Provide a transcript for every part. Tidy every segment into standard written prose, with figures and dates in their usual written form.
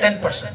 10%,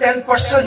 10%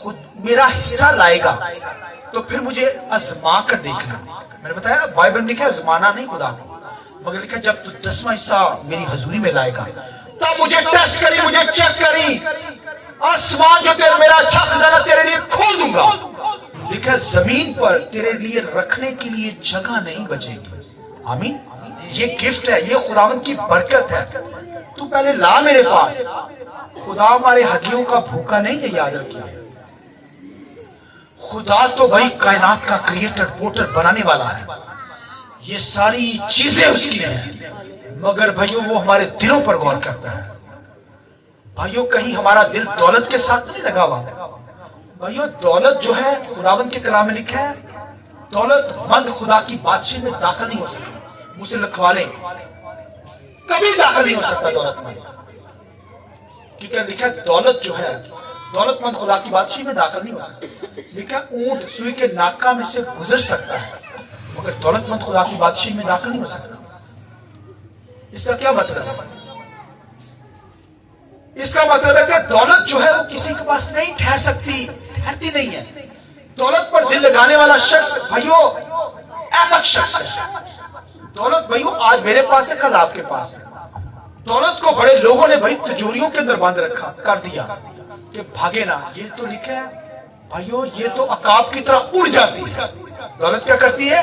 خود میرا حصہ لائے گا تو پھر مجھے آزما کر دیکھنا. میں نے بتایا بائبل میں لکھا ہے آزمانا نہیں خدا کو, مگر لکھا جب تو 10واں حصہ میری حضوری میں لائے گا تب مجھے ٹیسٹ کری, مجھے چیک کری, آسمان جو میرا اچھا خزانہ تیرے لیے کھول دوں گا. لکھا زمین پر تیرے لیے رکھنے کے لیے جگہ نہیں بچے گی. آمین. یہ گفٹ ہے, یہ خداوند کی برکت ہے. تو پہلے لا میرے پاس. خدا ہمارے ہڈیوں کا بھوکا نہیں ہے, یاد رکھیے. خدا تو بھائی کائنات کا کریٹر پورٹر بنانے والا ہے, یہ ساری چیزیں اس کی ہیں, مگر بھائیوں وہ ہمارے دلوں پر غور کرتا ہے. بھائیوں کہیں ہمارا دل دولت کے ساتھ نہیں لگا ہوا. بھائیوں دولت جو ہے خداوند کے کلام میں لکھا ہے دولت مند خدا کی بادشاہی میں داخل نہیں ہو سکتا. مجھ سے لکھوا لیں, کبھی داخل نہیں ہو سکتا دولت مند, کیونکہ لکھا ہے دولت جو ہے دولت مند خدا کی بادشاہی میں داخل نہیں ہو سکتا. لکھا اونٹ سوئی کے ناکا میں سے گزر سکتا ہے مگر دولت مند خدا کی بادشاہی میں داخل نہیں ہو سکتا. اس کا کیا مطلب ہے؟ اس کا مطلب ہے کہ دولت جو ہے وہ کسی کے پاس نہیں ٹھہر سکتی, ٹھہرتی نہیں ہے. دولت پر دل لگانے والا شخص بھائیوں احمق شخص ہے. دولت بھائیوں آج میرے پاس ہے کل آپ کے پاس ہے. دولت کو بڑے لوگوں نے بھائی تجوریوں کے اندر باندھ رکھا کر دیا کہ بھاگے نہ. یہ تو لکھا ہے بھائیوں یہ تو عقاب کی طرح اڑ جاتی ہے. دولت کیا کرتی ہے؟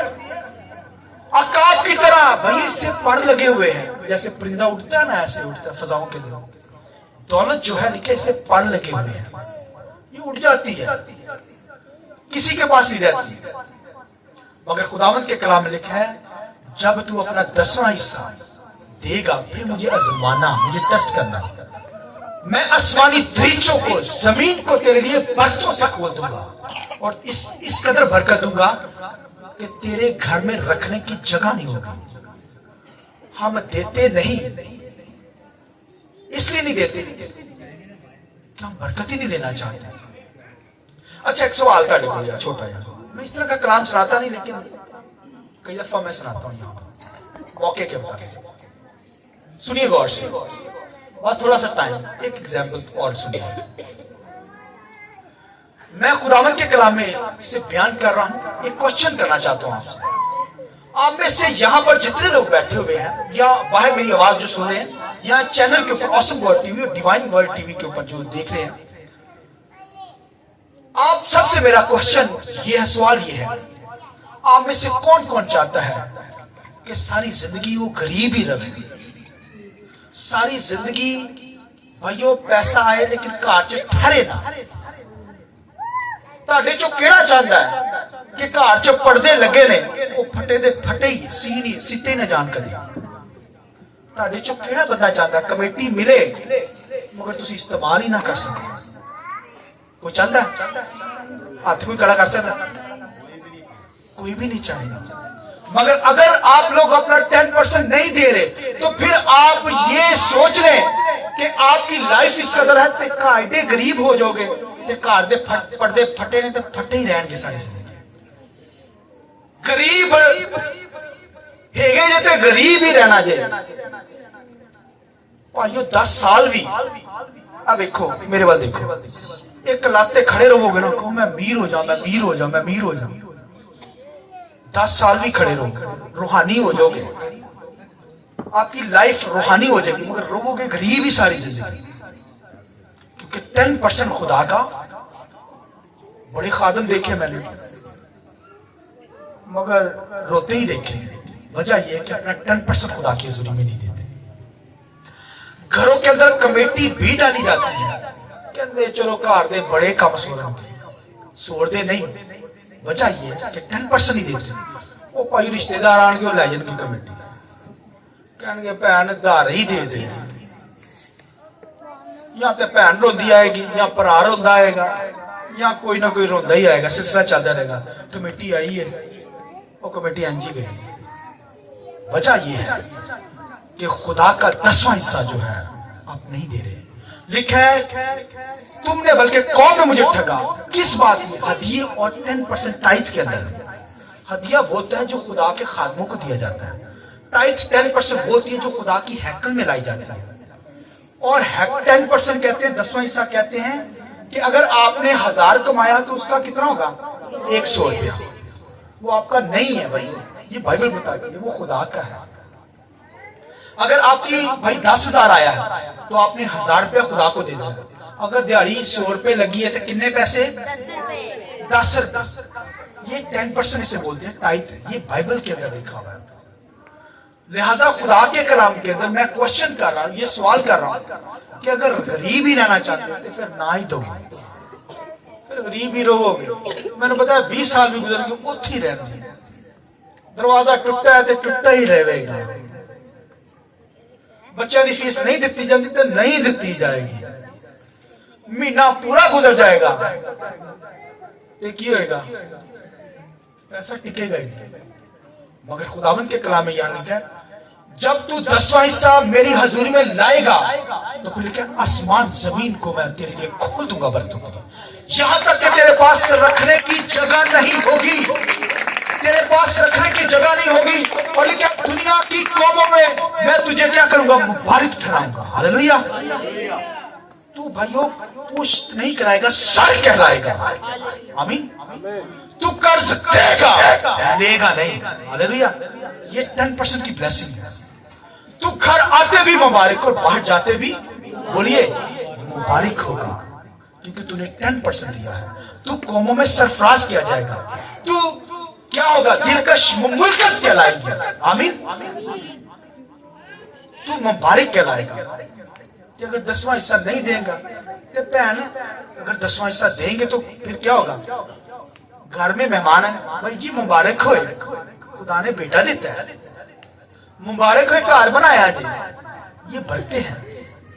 عقاب کی طرح. بھائی اس سے پر لگے ہوئے ہیں, جیسے پرندہ اٹھتا ہے نا ایسے اٹھتا ہے فضاؤں کے اندر. دولت جو ہے لکھے اسے پر لگے ہوئے ہیں, یہ اٹھ جاتی ہے, کسی کے پاس نہیں رہتی. مگر خداوند کے کلام میں لکھا ہے جب تو اپنا 10واں حصہ دے گا پھر مجھے آزمانا, مجھے ٹیسٹ کرنا. میں آسمانی دریچوں کو زمین کو تیرے لیے برکتوں سے کھول دوں گا اور اس قدر برکت دوں گا کہ تیرے گھر میں رکھنے کی جگہ نہیں ہوگی. ہم دیتے نہیں, اس لیے نہیں دیتے کہ ہم برکت ہی نہیں لینا چاہتے. اچھا ایک سوال تھا چھوٹا ہے, میں اس طرح کا کلام سناتا نہیں لیکن کئی دفعہ میں سناتا ہوں یہاں موقع کے مطابق. سنیے غور سے, بس تھوڑا سا ٹائم, ایک ایگزامپل اور سنیے. میں خداوند کے کلام میں سے بیان کر رہا ہوں, ایک کوشچن کرنا چاہتا ہوں آپ سے. آپ میں سے یہاں پر جتنے لوگ بیٹھے ہوئے ہیں یا باہر میری آواز جو سن رہے ہیں, یہاں چینل کے اوپر آسم گاڈ ٹی وی اور ڈیوائن ورلڈ ٹی وی کے اوپر جو دیکھ رہے ہیں, آپ سب سے میرا کوشچن یہ ہے, سوال یہ ہے, آپ میں سے کون کون چاہتا ہے کہ ساری زندگی وہ غریب ہی رہے, ساری زندگی بھائیو پیسہ آئے لیکن گھر چ ٹھہرے نہ. تہاڈے چوں کیڑا چاہتا ہے کہ گھر چ پردے لگے نے وہ پھٹے دے پھٹے ہی سیتے نہ جان کدی. تہاڈے چوں کیڑا بندہ چاہتا ہے کمیٹی ملے مگر تسی استعمال ہی نہ کر سکو؟ کوئی چاہتا ہے؟ ہاتھ کوئی کھڑا کر سکتا؟ کوئی بھی نہیں چاہے گا. مگر اگر آپ لوگ اپنا 10% نہیں دے رہے تو پھر آپ یہ سوچ لیں کہ آپ کی لائف اس قدر ہے تے قائدے غریب ہو جاؤ گے, تے گھر دے پردے پھٹے نے تے پھٹے ہی رہن گے ساری زندگی. غریب ہیگے جے تے غریب ہی رہنا جے. بھائیو 10 سال بھی, اب دیکھو میرے وال دیکھو, ایک لاتے کھڑے رہو گے نا, کہو میں امیر ہو جاؤں, میں امیر ہو جاؤں, میں امیر ہو جاؤں. 10 سال بھی کھڑے رہو, روحانی ہو جاؤ گے, آپ کی لائف روحانی ہو جائے گی, مگر رہو گے غریب ہی ساری زندگی. کیونکہ 10% خدا کا. بڑے خادم دیکھے میں نے مگر روتے ہی دیکھے. وجہ یہ کہ اپنا 10% خدا کی حضوری میں نہیں دیتے. گھروں کے اندر کمیٹی بھی ڈالی جاتی ہے, کہتے چلو گھر دے بڑے کام سور دے نہیں. وجہ یہ ہے کہ 10% ہی دیتے. وہ پائی رشتہ دار آن کے وہ لے جان کی کمیٹی, کہنے گے بہن دھار ہی دے دے, یا تے بہن روندی آئے گی یا پرا روندا آئے گا یا کوئی نہ کوئی روندا ہی آئے گا, سلسلہ چلتا رہے گا. کمیٹی آئی ہے, وہ کمیٹی انجی گئی. وجہ یہ ہے کہ خدا کا 10واں حصہ جو ہے آپ نہیں دے رہے. لکھا ہے تم نے بلکہ قوم نے مجھے ٹھگا. کس بات میں؟ ہدیے اور 10% ٹائٹ کے اندر. ہدیہ وہ ہوتا ہے جو خدا کے خادموں کو دیا جاتا ہے, ٹائٹ 10% وہ ہوتی ہے جو خدا کی ہیکل میں لائی جاتی ہے. اور 10% کہتے ہیں, 10واں حصہ کہتے ہیں کہ اگر آپ نے 1000 کمایا تو اس کا کتنا ہوگا 100 روپیہ. وہ آپ کا نہیں ہے بھائی, یہ بائبل بتاتی ہے, وہ خدا کا ہے. اگر آپ کی بھائی 10,000 آیا ہے تو آپ نے 1000 روپیہ خدا کو دے دیا. اگر دیہڑی 100 روپے لگی ہے تو کتنے پیسے 10 روپے. یہ 10% اسے بولتے ہیں ٹائٹ. یہ بائبل کے اندر لکھا ہوا ہے. لہٰذا خدا کے کلام کے اندر میں کوشچن کر رہا ہوں, یہ سوال کر رہا ہوں کہ اگر غریب ہی رہنا چاہتے ہیں تو پھر نہ ہی دو, پھر غریب ہی رہو گے. میں نے بتایا 20 سال بھی گزر گئے اتھ ہی رہنا ہے. دروازہ ٹوٹا ہے تو ٹوٹا ہی رہے گا. بچوں کی فیس نہیں دیتی جاتی تو نہیں دیتی جائے گی. مہینہ پورا گزر جائے گا تو کی ہوئے گا, پیسہ ٹکے گا ہی نہیں. مگر خداوند کے کلام میں یہاں لکھا ہے جب تو 10واں حصہ میری حضوری میں لائے گا تو پھر لکھا ہے آسمان زمین کو میں تیرے لیے کھول دوں گا برتوں کو, یہاں تک کہ تیرے پاس رکھنے کی جگہ نہیں ہوگی. تیرے پاس رکھنے کی جگہ نہیں ہوگی. اور لکھا دنیا کی قوموں میں تجھے کیا کروں گا, مبارک ٹھہراؤں گا. ہاللیلویہ. تو بھائیو پشت نہیں کرائے گا, سر کہلائے گا. آمین. تو قرض دے گا, لے گا نہیں. ہاللیلویہ. یہ 10% کی بلیسنگ ہے. تو گھر آتے بھی مبارک اور باہر جاتے بھی بولیے مبارک ہوگا, کیونکہ تو نے 10% دیا ہے. تو قوموں میں سرفراز کیا جائے گا. تو کیا ہوگا, دلکش مملکت کہلائے گی. آمین. تو مبارک کہلائے گا. کہ اگر 10واں حصہ نہیں دیں گا تو بہن, اگر 10واں حصہ دیں گے تو پھر کیا ہوگا, گھر میں مہمان ہے بھائی جی مبارک ہوئے, خدا نے بیٹا دیتا ہے, مبارک ہوئے گھر بنایا جی, یہ بھرتے ہیں.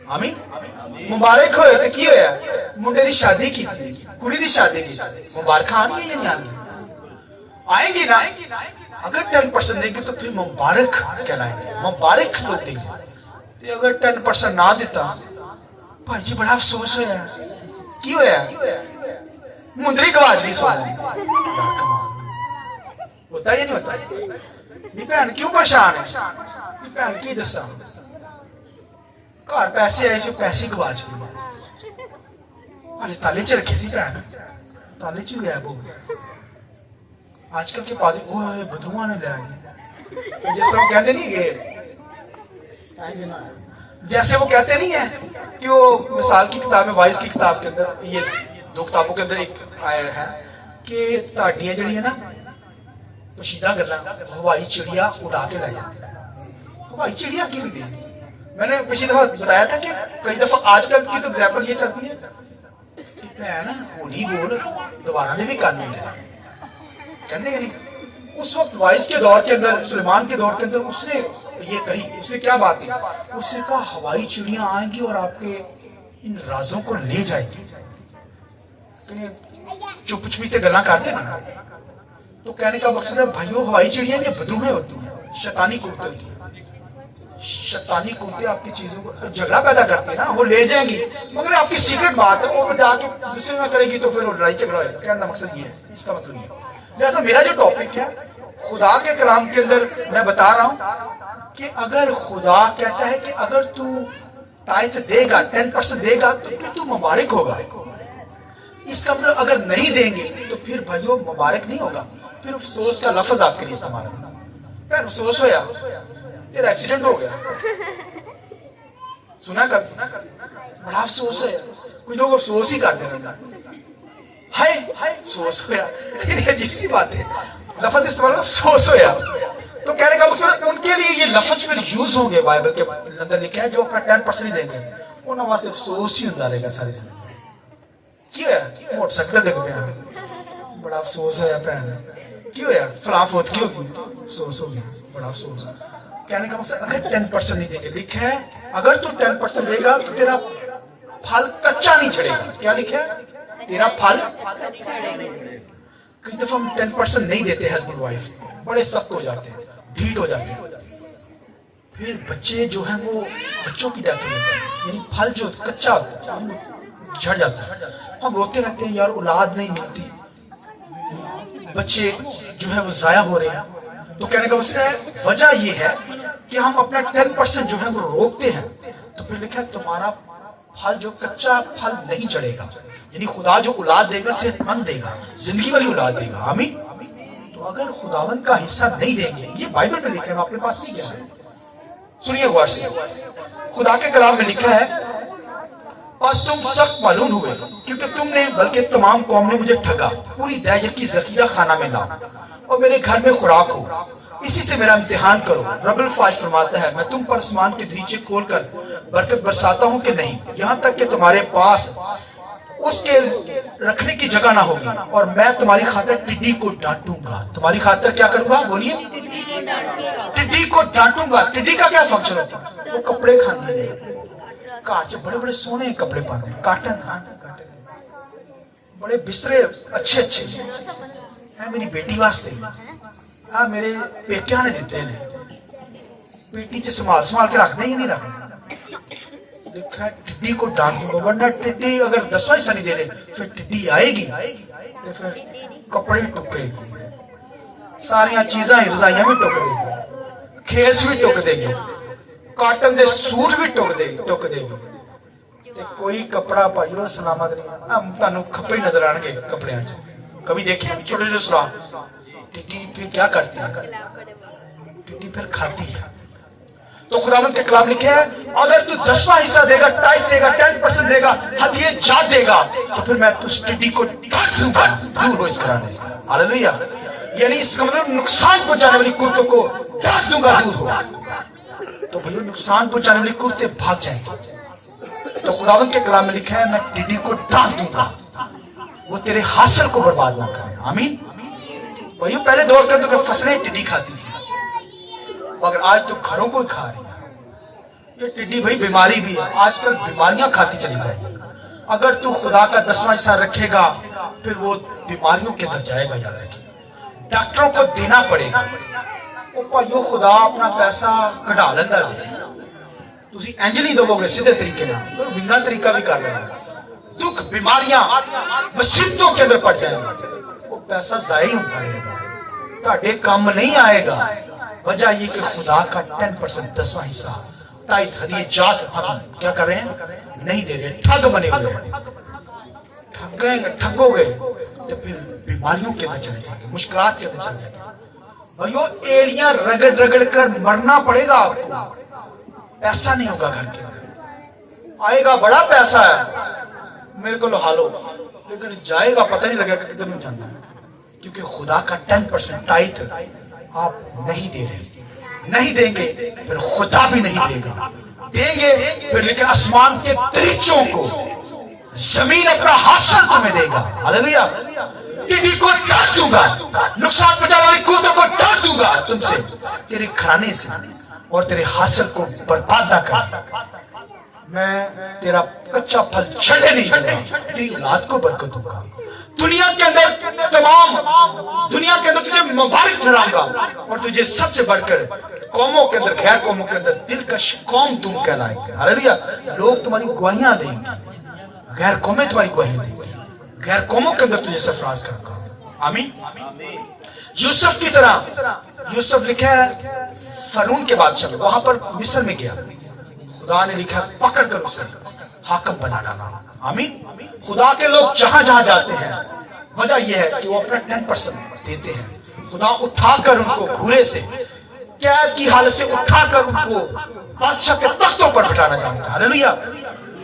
آمین. مبارک ہوئے تو کی ہویا, منڈے دی شادی کی تھی, کڑی دی شادی کی, مبارک آن گے یا نہیں آن گے, آئیں گی نا. اگر 10% دیں گے تو پھر مبارک کہلائیں گے, مبارک لوگ دیں گے. اگر 10% نہ دیتا بھائی جی بڑا افسوس ہویا, کی ہویا, مندری گواج نہیں سونا. ہوتا یا نہیں ہوتا؟ یہ بہن کیوں پریشان ہے, یہ بہن کی دسا گھر پیسے آئے جو پیسے گواج کے والے تالے چ رکھے سی بہن, تالے چ گیا وہ. آج کل کے پادری وہ بدھواں نے لے آئے, جس طرح وہ کہتے نہیں گئے, جیسے وہ کہتے نہیں ہیں کہ وہ مثال کی کتاب میں, وائز کی کتاب کے اندر, یہ 2 کتابوں کے اندر ایک آیا ہے کہ تاڑیاں جڑی ہیں نا پوشیدہ گلاں ہوائی چڑیا اڑا کے لے جاتے ہیں. ہوائی چڑیا کیوں دی؟ میں نے پچھلی دفعہ بتایا تھا کہ کئی دفعہ آج کل کی تو ایگزامپل یہ چلتی ہے کہ بہن ہونی بول دوبارہ نے بھی قانون ہوتے ہیں, کہتے ہیں نہیں. اس وقت وائز کے دور کے اندر, سلیمان کے دور کے اندر اس نے یہ کہی, اس نے کیا بات کی, اس نے کہا ہوائی چڑیاں آئیں گی اور آپ کے ان رازوں کو لے جائیں گی. چپ چپیتے گلاں کرتے نا, تو کہنے کا مقصد ہے بھائیو ہوائی چڑیاں یہ بدوہیں ہوتی ہیں, شیطانی قوتیں ہوتی ہیں. شیطانی قوتیں آپ کی چیزوں کو جھگڑا پیدا کرتی ہیں نا, وہ لے جائیں گی. مگر آپ کی سیکرٹ بات ہے, وہ جا کے دوسرے نہ کرے گی تو پھر وہ لڑائی جھگڑا ہوئے. کہنے کا مقصد یہ ہے, اس کا مطلب یہ ہے. لہذا میرا جو ٹاپک ہے خدا کے کلام کے اندر میں بتا رہا ہوں کہ اگر خدا کہتا ہے کہ اگر تو ٹائتھ دے گا, 10% دے گا تو پھر تو مبارک ہوگا. اس کا مطلب اگر نہیں دیں گے تو پھر بھائیو مبارک نہیں ہوگا. پھر افسوس کا لفظ آپ کے لیے استعمال ہے. پھر افسوس ہویا, تیرا ایکسیڈنٹ ہو گیا, سنا کر بڑا افسوس ہے. کچھ لوگ افسوس ہی کرتے ہیں, ہائے افسوس ہویا. یہ عجیب سی بات ہے, لفظ استعمال افسوس ہویا. تو کہنے کا مقصد ان کے لیے یہ لفظ پھر یوز ہوں گے. بائبل کے اندر لکھا ہے جو اپنا 10% ہی دیں گے انہوں واسطے افسوس ہی ہوتا رہے گا ساری زندگی. کیا ہے موٹر سائیکل ڈگ پیا, بڑا افسوس ہویا بہن, کی ہویا فلاں فوت کی ہوگی, افسوس ہو گیا, بڑا افسوس. کہنے کا مقصد اگر 10% نہیں دیں گے, لکھا ہے اگر تو 10% دے گا تو تیرا پھل کچا نہیں چھڑے گا. کیا لکھا ہے, تیرا پھل. کئی دفعہ ہم 10% نہیں دیتے ہسبینڈ وائف, بڑے سخت ہو جاتے ہیں, ڈھیٹ ہو جاتے ہیں. پھر بچے جو ہیں وہ بچوں کی ڈیتھ ہو جاتی ہے, یعنی پھل جو کچا ہوتا ہے جھڑ جاتا ہے. ہم روتے رہتے ہیں یار اولاد نہیں ملتی, بچے جو ہے وہ ضائع ہو رہے ہیں. تو کہنے کا مطلب ہے وجہ یہ ہے کہ ہم اپنا 10% جو ہے وہ روکتے ہیں. تو پھر لکھا ہے تمہارا پھل جو کچا پھل نہیں چڑھے گا. یعنی خدا جو اولاد دے گا صحت مند دے گا, زندگی والی اولاد دے گا. آمین. تو اگر خداوند کا حصہ نہیں دیں گے, یہ بائبل میں لکھا ہے, میں اپنے پاس نہیں گیا ہے, سنیے غور سے, خدا کے کلام میں لکھا ہے, بس تم سخت معلوم ہوئے کیونکہ تم نے بلکہ تمام قوم نے مجھے ٹھگا, پوری دہیت کی ذخیرہ خانہ میں لاؤ اور میرے گھر میں خوراک ہو, اسی سے میرا امتحان کرو. رب الفاظ فرماتا ہے, میں تم پر آسمان کے دریچے کھول کر برکت برساتا ہوں کہ نہیں, یہاں تک کہ تمہارے پاس اس کے رکھنے کی جگہ نہ ہوگی, اور میں تمہاری خاطر ٹڈی کو ڈانٹوں گا. تمہاری خاطر کیا کروں گا؟ بولیے. ٹڈی کو ڈانٹوں گا. ٹڈی کا کیا فنکشن ہوتا ہے؟ وہ کپڑے کھانے دے, کاٹ بڑے بڑے سونے کپڑے پانے, کاٹن, بڑے بسترے اچھے اچھے میری بیٹی واسطے, ہاں میرے پیکیاں نے دیتے ہیں, بیٹی سے سنبھال کے رکھ دیں یا نہیں رکھنا. لکھا ہے ٹڈی کو ڈانٹوں گا, ورنہ ٹڈی اگر 10واں حصہ نہیں دے رہے پھر ٹڈی آئے گی تو پھر کپڑے ٹکے گی, ساریاں چیزاں رضائیاں بھی ٹک دے گی, کھیس بھی ٹک دے گی, کاٹن دے سوٹ بھی ٹک دے گی. کوئی کپڑا پائیو سلامت نہیں. ہم تانوں کھپے نظر آن گے کپڑے, کبھی دیکھیں چھوٹے چھوٹے سوراخ. ٹڈی پھر کیا کرتی ہے؟ ٹڈی پھر کھاتی ہے. تو خداوند کے کلام لکھے ہے, اگر تو 10واں حصہ دے گا, ٹائپ دے گا, 10% دے گا, ہدیے جات دے گا, تو پھر میں اس ٹڈی کو ڈانٹ دوں گا, دور ہو اس گھرانے سے. ہاللیلویہ. یعنی اس کا مطلب نقصان پہنچانے والی قوتوں کو ڈانٹ دوں گا, دور ہو. تو بھائیو نقصان پہنچانے والی قوتیں بھاگ جائیں گی. تو خداوند کے کلام میں لکھا ہے, میں ٹڈی کو ڈانٹ دوں گا, وہ تیرے حاصل کو برباد نہ کرے. آمین. بھائیو پہلے دور کے تو فصلیں ٹڈی کھاتی تھی, مگر آج تو گھروں کو ہی کھا رہی ہے. یہ ٹڈی بھائی بیماری بھی ہے, آج کل بیماریاں کھاتی چلی جائیں گی. اگر تو خدا کا 10واں حصہ رکھے گا پھر وہ بیماریوں کے اندر جائے گا. یاد رکھیں, ڈاکٹروں کو دینا پڑے گا. او بھائیو خدا اپنا پیسہ کٹا لینا جائے, تسی انج نہیں دو گے سیدھے طریقے میں, ونگا طریقہ بھی کر لینا. دکھ بیماریاں مصیبتوں کے اندر پڑ جائیں گے, وہ پیسہ ضائع ہوتا رہے گا, تہاڈے کام نہیں آئے گا. وجہ یہ کہ خدا کا 10% 10واں حصہ تائید ہدیے جات ہم کیا کر رہے ہیں؟ نہیں دے رہے. ٹھگ بنے ہوئے ہیں, ٹھگو گے تو پھر بیماریوں کے اندر چلے جائیں گے, مشکلات کے اندر چلے جائیں گے. بھائیو ایڑیاں رگڑ رگڑ کر مرنا پڑے گا آپ کو, ایسا نہیں ہوگا. گھر کے اندر آئے گا بڑا پیسہ ہے میرے کو لحالو, لیکن جائے گا پتہ نہیں لگے گا کدھر میں جانا ہے, کیونکہ خدا کا 10% ٹائید آپ نہیں دے رہے. نہیں دیں گے پھر خدا بھی نہیں دے گا. دیں گے پھر لیکن آسمان کے دریچوں کو زمین اپنا حاصل تمہیں دے گا. ہاللیلویہ. ٹڈی کو ڈانٹ دوں گا, نقصان پہنچانے والی قوتوں کو ڈانٹ دوں گا تم سے, تیرے گھرانے سے, اور تیرے حاصل کو برباد نہ کر. میں تیرا کچا پھل چھڑنے نہیں دوں گا, تیری اولاد کو برکت دوں گا. دنیا کے اندر دنیا کے اندر تجھے مبارک ٹھہراؤں گا, اور تجھے سب سے بڑھ کر قوموں کے اندر, غیر قوموں کے اندر دلکش قوم تم کہلائیں گے. ہاللیلویہ. لوگ تمہاری گواہیاں دیں گے, غیر قومیں تمہاری گواہیاں دیں گے, غیر قوموں کے اندر تجھے سرفراز کروں گا. آمین. یوسف کی طرح, یوسف لکھا ہے فرعون کے بادشاہ, وہاں پر مصر میں گیا, خدا نے لکھا پکڑ کر اسے حاکم بنا ڈالا. آمین. خدا کے لوگ جہاں جہاں جاتے ہیں وجہ یہ ہے کہ وہ اپنا 10% دیتے ہیں. خدا اٹھا کر ان کو گھورے سے, قید کی حالت سے اٹھا کر ان کو بادشاہ کے تختوں پر بٹھانا چاہتا ہے. ہاللیلویہ.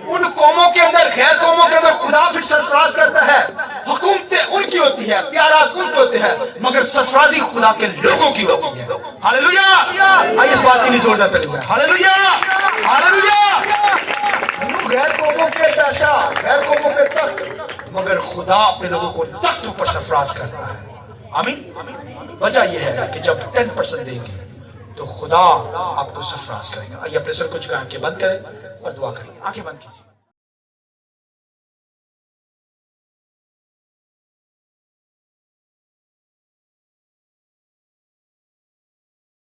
ان قوموں کے اندر, غیر قوموں کے اندر خدا پھر سرفراز کرتا ہے. حکومتیں ان کی ہوتی ہے, اختیارات ان کے ہوتے ہیں, مگر سرفرازی خدا کے لوگوں کی ہوتی ہے. ہاللیلویہ. آئیے اس بات کے لیے زور دیتے ہوئے ہاللیلویہ. ہاللیلویہ. غیر قوموں کے پیسہ, غیر قوموں کے تخت, مگر خدا اپنے لوگوں کو تختوں پر سرفراز کرتا ہے. آمین. وجہ یہ ہے کہ جب 10% دیں گے تو خدا آپ کو سرفراز کرے گا. آئیے اپنے سر کو جھکا کے بند کریں اور دعا کریں گے. آنکھیں بند کیجیے.